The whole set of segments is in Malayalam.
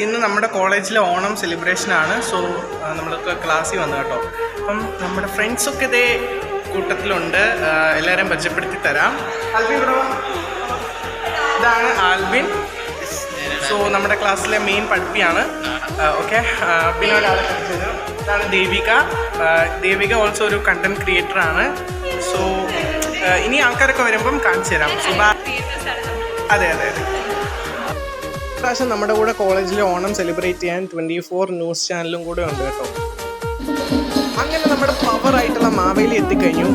ഇന്ന് നമ്മുടെ കോളേജിലെ ഓണം സെലിബ്രേഷനാണ്. സോ നമ്മളൊക്കെ ക്ലാസ്സിൽ വന്നു കേട്ടോ. അപ്പം നമ്മുടെ ഫ്രണ്ട്സൊക്കെ ഇതേ കൂട്ടത്തിലുണ്ട്. എല്ലാവരെയും പരിചയപ്പെടുത്തി തരാം. ആൽബിൻ ബ്രോ, ഇതാണ് ആൽബിൻ. സോ നമ്മുടെ ക്ലാസ്സിലെ മെയിൻ പഠിപ്പിയാണ്. ഓക്കെ, പിന്നെ ഒരാളെ പഠിച്ചത് ഇതാണ് ദേവിക. ദേവിക ഓൾസോ ഒരു കണ്ടന്റ് ക്രിയേറ്ററാണ്. സോ ഇനി ആൾക്കാരൊക്കെ വരുമ്പം കാണിച്ചു തരാം. അതെ അതെ അതെ. പ്രാവശ്യം നമ്മുടെ കൂടെ കോളേജിലെ ഓണം സെലിബ്രേറ്റ് ചെയ്യാൻ 24 ന്യൂസ് ചാനലും കൂടെ ഉണ്ട് കേട്ടോ. അങ്ങനെ നമ്മുടെ പവറായിട്ടുള്ള മാവേലി എത്തിക്കഴിഞ്ഞു.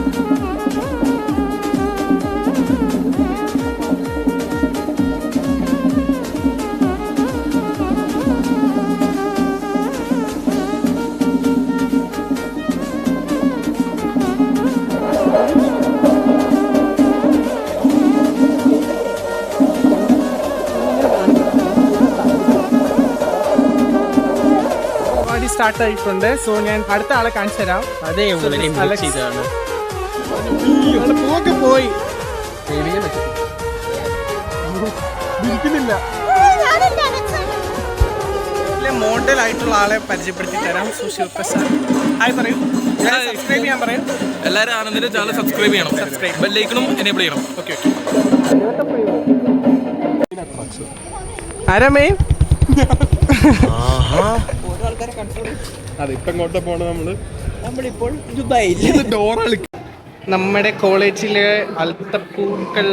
സ്റ്റാർട്ട് ആയിട്ടുണ്ട്. സോ ഞാൻ അടുത്ത ആളെ കാണിച്ചു തരാം. അതെ പൂവൊക്കെ പോയി മോഡൽ ആയിട്ടുള്ള ആളെ പരിചയപ്പെടുത്തി തരാം. സുശിവപ്രസാദ്, ഹായ് പറയൂ. സബ്സ്ക്രൈബ് ചെയ്യാൻ പറയും. എല്ലാവരും ആനന്ദിന്റെ ചാനൽ സബ്സ്ക്രൈബ് ചെയ്യണം. ബെൽ ഐക്കണും എനേബിൾ ചെയ്യണം. ഓക്കെ ആരാമേ അതിപ്പോ ഇങ്ങോട്ട് പോണ നമ്മളിപ്പോൾ ദുബായിൽ. നമ്മുടെ കോളേജിലെ അൽത്തപ്പൂക്കൾ